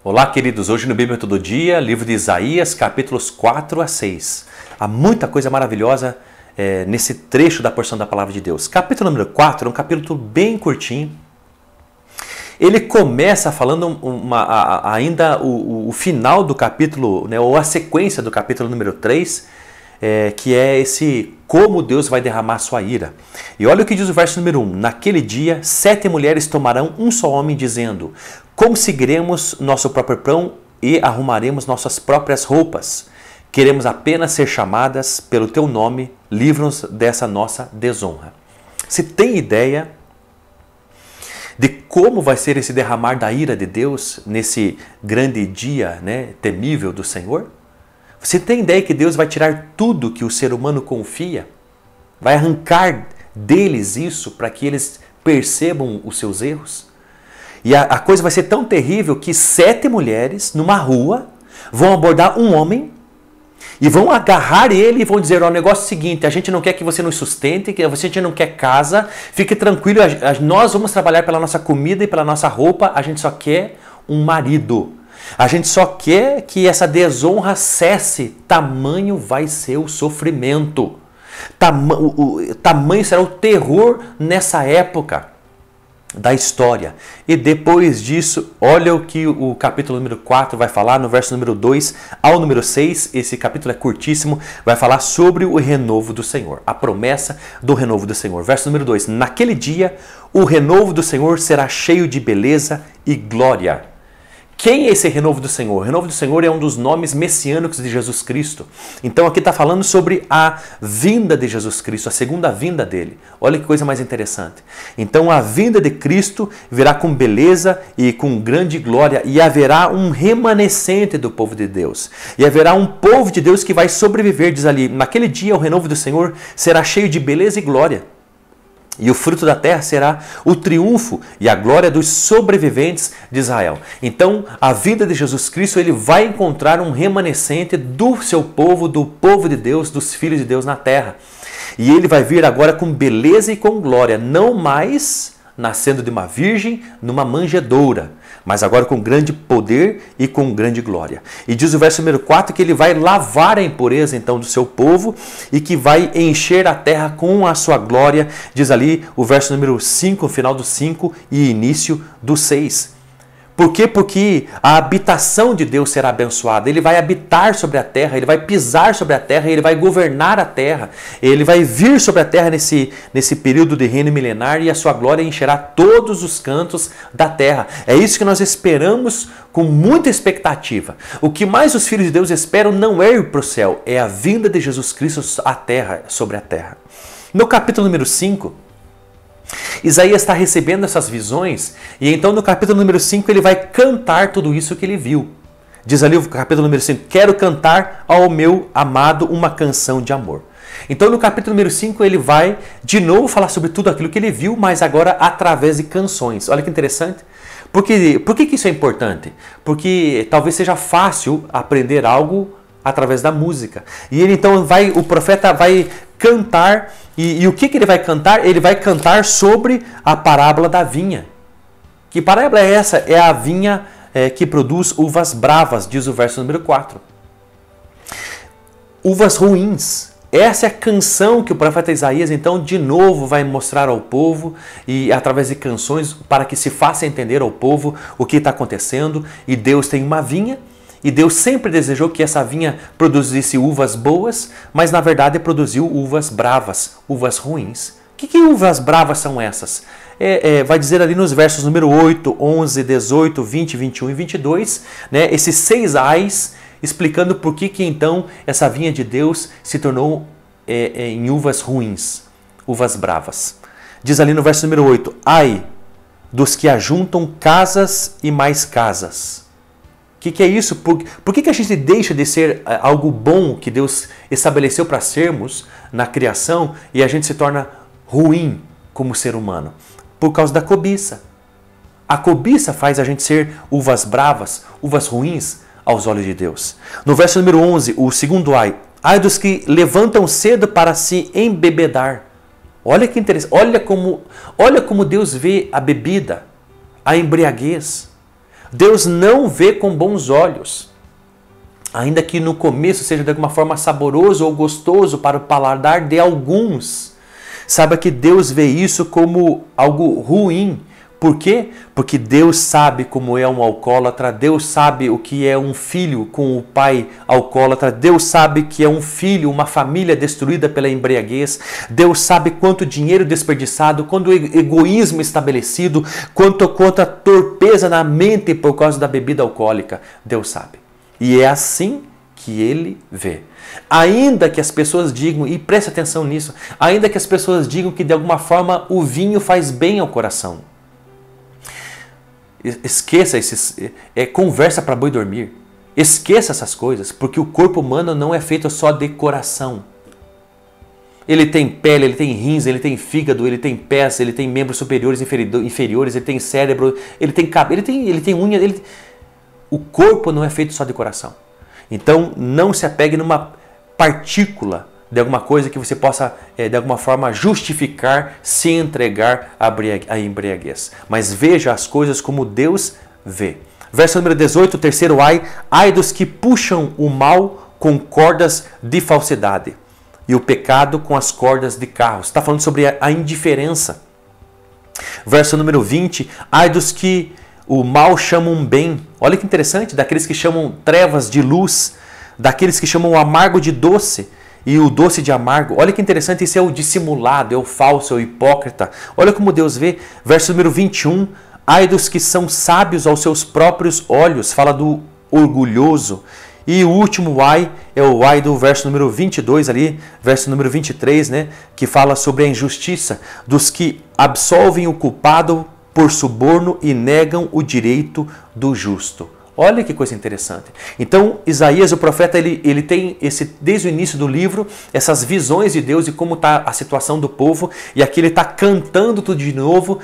Olá, queridos. Hoje no Bíblia Todo Dia, livro de Isaías, capítulos 4 a 6. Há muita coisa maravilhosa nesse trecho da porção da Palavra de Deus. Capítulo número 4 é um capítulo bem curtinho. Ele começa falando ainda o final do capítulo, né, ou a sequência do capítulo número 3, que é esse como Deus vai derramar sua ira. E olha o que diz o verso número 1. Naquele dia, 7 mulheres tomarão um só homem, dizendo: conseguiremos nosso próprio pão e arrumaremos nossas próprias roupas. Queremos apenas ser chamadas pelo teu nome, livra-nos dessa nossa desonra. Você tem ideia de como vai ser esse derramar da ira de Deus nesse grande dia, né, temível do Senhor? Você tem ideia que Deus vai tirar tudo que o ser humano confia? Vai arrancar deles isso para que eles percebam os seus erros? E a coisa vai ser tão terrível que 7 mulheres numa rua vão abordar um homem e vão agarrar ele e vão dizer: ó, o negócio é o seguinte, a gente não quer que você nos sustente, que a gente não quer casa, fique tranquilo, nós vamos trabalhar pela nossa comida e pela nossa roupa, a gente só quer um marido. A gente só quer que essa desonra cesse, tamanho vai ser o sofrimento. Tamanho será o terror nessa época da história. E depois disso, olha o que o capítulo número 4 vai falar, no verso número 2 ao número 6, esse capítulo é curtíssimo, vai falar sobre o renovo do Senhor, a promessa do renovo do Senhor. Verso número 2, naquele dia o renovo do Senhor será cheio de beleza e glória. Quem é esse renovo do Senhor? O renovo do Senhor é um dos nomes messiânicos de Jesus Cristo. Então aqui está falando sobre a vinda de Jesus Cristo, a segunda vinda dele. Olha que coisa mais interessante. Então a vinda de Cristo virá com beleza e com grande glória, e haverá um remanescente do povo de Deus. E haverá um povo de Deus que vai sobreviver, diz ali, naquele dia o renovo do Senhor será cheio de beleza e glória. E o fruto da terra será o triunfo e a glória dos sobreviventes de Israel. Então, a vida de Jesus Cristo, ele vai encontrar um remanescente do seu povo, do povo de Deus, dos filhos de Deus na terra. E ele vai vir agora com beleza e com glória, não mais nascendo de uma virgem numa manjedoura, mas agora com grande poder e com grande glória. E diz o verso número 4 que ele vai lavar a impureza então do seu povo e que vai encher a terra com a sua glória. Diz ali o verso número 5, final do 5 e início do 6. Por quê? Porque a habitação de Deus será abençoada. Ele vai habitar sobre a terra, ele vai pisar sobre a terra, ele vai governar a terra. Ele vai vir sobre a terra nesse período de reino milenar e a sua glória encherá todos os cantos da terra. É isso que nós esperamos com muita expectativa. O que mais os filhos de Deus esperam não é ir para o céu, é a vinda de Jesus Cristo à terra, sobre a terra. No capítulo número 5, Isaías está recebendo essas visões e então no capítulo número 5 ele vai cantar tudo isso que ele viu. Diz ali o capítulo número 5, quero cantar ao meu amado uma canção de amor. Então no capítulo número 5 ele vai de novo falar sobre tudo aquilo que ele viu, mas agora através de canções. Olha que interessante. Por que isso é importante? Porque talvez seja fácil aprender algo através da música. E ele então o profeta vai cantar, e o que ele vai cantar? Ele vai cantar sobre a parábola da vinha. Que parábola é essa? É a vinha que produz uvas bravas, diz o verso número 4. Uvas ruins. Essa é a canção que o profeta Isaías, então, de novo vai mostrar ao povo, e através de canções, para que se faça entender ao povo o que está acontecendo. E Deus tem uma vinha, e Deus sempre desejou que essa vinha produzisse uvas boas, mas na verdade produziu uvas bravas, uvas ruins. Que uvas bravas são essas? Vai dizer ali nos versos número 8, 11, 18, 20, 21 e 22, né, esses 6 ais, explicando por que então essa vinha de Deus se tornou em uvas ruins, uvas bravas. Diz ali no verso número 8, ai dos que ajuntam casas e mais casas. O que é isso? Por que a gente deixa de ser algo bom que Deus estabeleceu para sermos na criação e a gente se torna ruim como ser humano? Por causa da cobiça. A cobiça faz a gente ser uvas bravas, uvas ruins aos olhos de Deus. No verso número 11, o segundo ai. Ai dos que levantam cedo para se embebedar. Olha que interessante. Olha como Deus vê a bebida, a embriaguez. Deus não vê com bons olhos. Ainda que no começo seja de alguma forma saboroso ou gostoso para o paladar de alguns. Saiba que Deus vê isso como algo ruim. Por quê? Porque Deus sabe como é um alcoólatra, Deus sabe o que é um filho com o pai alcoólatra, Deus sabe que é um filho, uma família destruída pela embriaguez, Deus sabe quanto dinheiro desperdiçado, quanto egoísmo estabelecido, quanta torpeza na mente por causa da bebida alcoólica. Deus sabe. E é assim que Ele vê. Ainda que as pessoas digam, e preste atenção nisso, ainda que as pessoas digam que de alguma forma o vinho faz bem ao coração. Esqueça conversa para boi dormir. Esqueça essas coisas, porque o corpo humano não é feito só de coração. Ele tem pele, ele tem rins, ele tem fígado, ele tem pés, ele tem membros superiores e inferiores, ele tem cérebro, ele tem cabelo, ele tem unha. O corpo não é feito só de coração. Então não se apegue numa partícula de alguma coisa que você possa, de alguma forma, justificar se entregar à embriaguez. Mas veja as coisas como Deus vê. Verso número 18, o terceiro ai dos que puxam o mal com cordas de falsidade e o pecado com as cordas de carros. Está falando sobre a indiferença. Verso número 20, ai dos que o mal chamam bem. Olha que interessante, daqueles que chamam trevas de luz, daqueles que chamam o amargo de doce, e o doce de amargo. Olha que interessante, isso é o dissimulado, é o falso, é o hipócrita. Olha como Deus vê. Verso número 21. Ai dos que são sábios aos seus próprios olhos. Fala do orgulhoso. E o último ai é o ai do verso número 22 ali, verso número 23, né? Que fala sobre a injustiça. Dos que absolvem o culpado por suborno e negam o direito do justo. Olha que coisa interessante. Então, Isaías, o profeta, ele tem desde o início do livro, essas visões de Deus e como está a situação do povo. E aqui ele está cantando tudo de novo,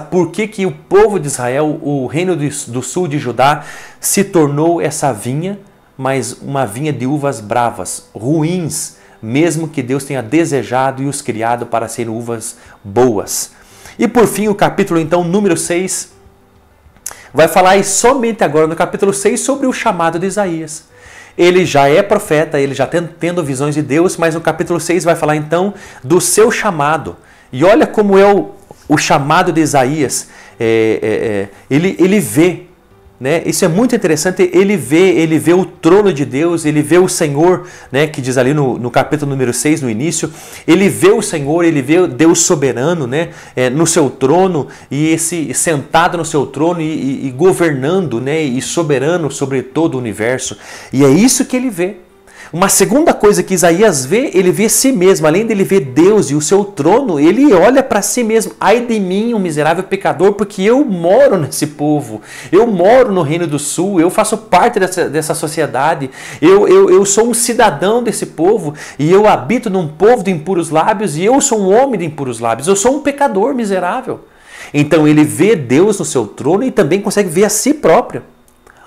por que o povo de Israel, o reino do sul de Judá, se tornou essa vinha, mas uma vinha de uvas bravas, ruins, mesmo que Deus tenha desejado e os criado para serem uvas boas. E por fim, o capítulo, então, número 6... vai falar somente agora no capítulo 6 sobre o chamado de Isaías. Ele já é profeta, ele já tendo visões de Deus, mas no capítulo 6 vai falar então do seu chamado. E olha como é o chamado de Isaías. Ele vê, né? Isso é muito interessante, ele vê o trono de Deus, ele vê o Senhor, né? Que diz ali no capítulo número 6, no início, ele vê o Senhor, ele vê Deus soberano, né? No seu trono, e sentado no seu trono e governando, né? E soberano sobre todo o universo. E é isso que ele vê. Uma segunda coisa que Isaías vê, ele vê si mesmo. Além dele ver Deus e o seu trono, ele olha para si mesmo. Ai de mim, um miserável pecador, porque eu moro nesse povo. Eu moro no Reino do Sul, eu faço parte dessa sociedade. Eu sou um cidadão desse povo e eu habito num povo de impuros lábios e eu sou um homem de impuros lábios. Eu sou um pecador miserável. Então ele vê Deus no seu trono e também consegue ver a si próprio,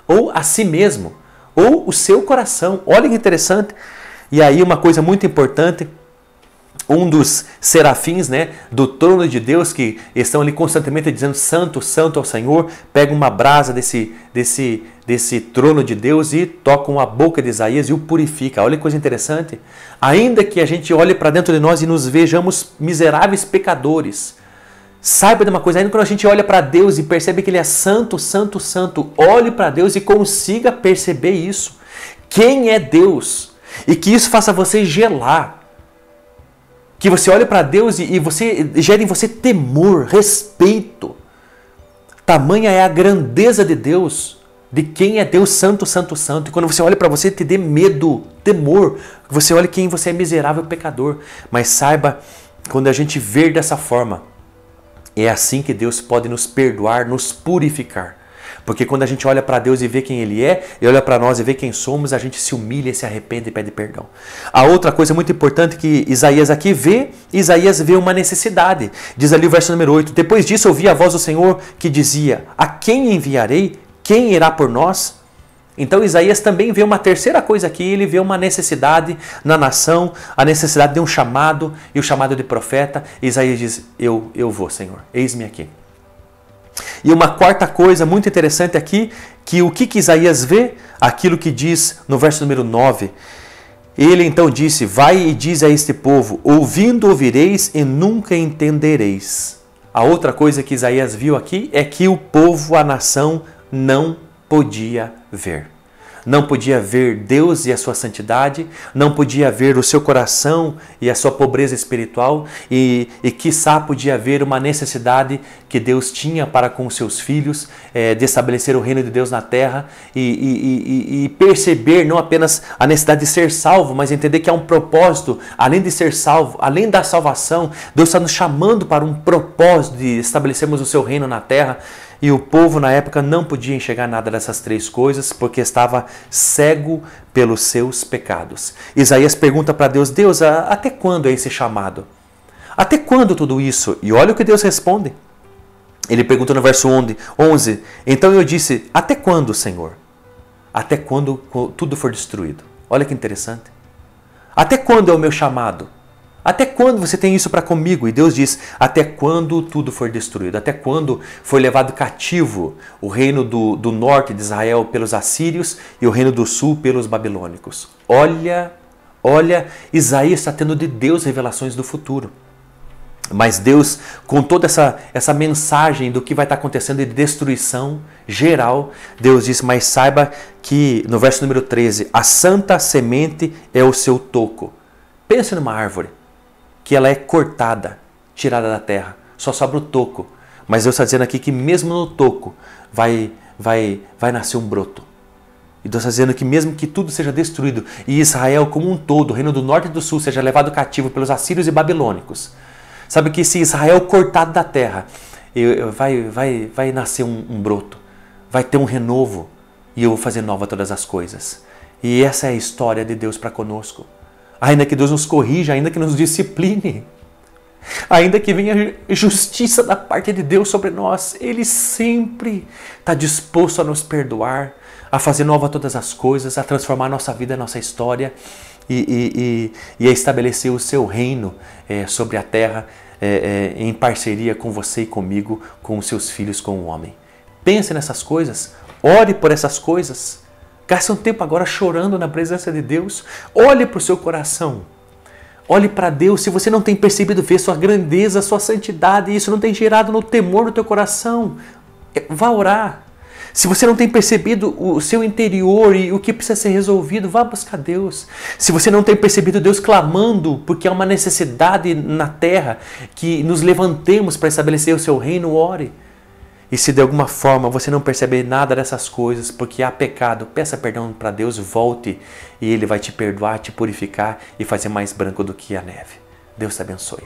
ou a si mesmo, ou o seu coração. Olha que interessante. E aí uma coisa muito importante, um dos serafins, né, do trono de Deus, que estão ali constantemente dizendo santo, santo ao Senhor, pega uma brasa desse trono de Deus e tocam a boca de Isaías e o purifica. Olha que coisa interessante. Ainda que a gente olhe para dentro de nós e nos vejamos miseráveis pecadores, saiba de uma coisa, ainda quando a gente olha para Deus e percebe que Ele é santo, santo, santo, olhe para Deus e consiga perceber isso. Quem é Deus? E que isso faça você gelar. Que você olhe para Deus e você gere em você temor, respeito. Tamanha é a grandeza de Deus, de quem é Deus santo, santo, santo. E quando você olha para você, te dê medo, temor. Você olha quem você é, miserável pecador. Mas saiba, quando a gente ver dessa forma, é assim que Deus pode nos perdoar, nos purificar. Porque quando a gente olha para Deus e vê quem Ele é, e olha para nós e vê quem somos, a gente se humilha, se arrepende e pede perdão. A outra coisa muito importante que Isaías aqui vê, Isaías vê uma necessidade. Diz ali o verso número 8, depois disso ouvi a voz do Senhor que dizia, a quem enviarei? Quem irá por nós? Então Isaías também vê uma terceira coisa aqui, ele vê uma necessidade na nação, a necessidade de um chamado, e o chamado de profeta. Isaías diz, eu vou, Senhor, eis-me aqui. E uma quarta coisa muito interessante aqui, que o que Isaías vê? Aquilo que diz no verso número 9. Ele então disse, vai e diz a este povo, ouvindo ouvireis e nunca entendereis. A outra coisa que Isaías viu aqui é que o povo, a nação, não podia ver. Não podia ver Deus e a sua santidade, não podia ver o seu coração e a sua pobreza espiritual e quiçá podia ver uma necessidade que Deus tinha para com os seus filhos, de estabelecer o reino de Deus na terra e perceber não apenas a necessidade de ser salvo, mas entender que há um propósito, além de ser salvo, além da salvação, Deus está nos chamando para um propósito de estabelecermos o seu reino na terra. E o povo na época não podia enxergar nada dessas três coisas porque estava cego pelos seus pecados. Isaías pergunta para Deus, Deus, até quando é esse chamado? Até quando tudo isso? E olha o que Deus responde. Ele pergunta no verso 11, então eu disse, até quando, Senhor? Até quando tudo for destruído? Olha que interessante. Até quando é o meu chamado? Até quando você tem isso para comigo? E Deus diz, até quando tudo for destruído, até quando foi levado cativo o reino do norte de Israel pelos assírios e o reino do sul pelos babilônicos. Olha, Isaías está tendo de Deus revelações do futuro. Mas Deus, com toda essa mensagem do que vai estar acontecendo de destruição geral, Deus diz, mas saiba que, no verso número 13, a santa semente é o seu toco. Pense numa árvore, que ela é cortada, tirada da terra, só sobra o toco. Mas Deus está dizendo aqui que mesmo no toco vai nascer um broto. E Deus está dizendo que mesmo que tudo seja destruído e Israel como um todo, o reino do norte e do sul, seja levado cativo pelos assírios e babilônicos, sabe que se Israel cortado da terra, vai nascer um broto, vai ter um renovo e eu vou fazer nova todas as coisas. E essa é a história de Deus para conosco. Ainda que Deus nos corrija, ainda que nos discipline, ainda que venha justiça da parte de Deus sobre nós, Ele sempre está disposto a nos perdoar, a fazer nova todas as coisas, a transformar a nossa vida, a nossa história e a estabelecer o seu reino sobre a terra em parceria com você e comigo, com os seus filhos, com o homem. Pense nessas coisas, ore por essas coisas. Gaste um tempo agora chorando na presença de Deus. Olhe para o seu coração. Olhe para Deus. Se você não tem percebido ver sua grandeza, sua santidade, e isso não tem gerado no temor no teu coração, vá orar. Se você não tem percebido o seu interior e o que precisa ser resolvido, vá buscar Deus. Se você não tem percebido Deus clamando porque há uma necessidade na terra que nos levantemos para estabelecer o seu reino, ore. E se de alguma forma você não perceber nada dessas coisas, porque há pecado, peça perdão para Deus, volte e Ele vai te perdoar, te purificar e fazer mais branco do que a neve. Deus te abençoe.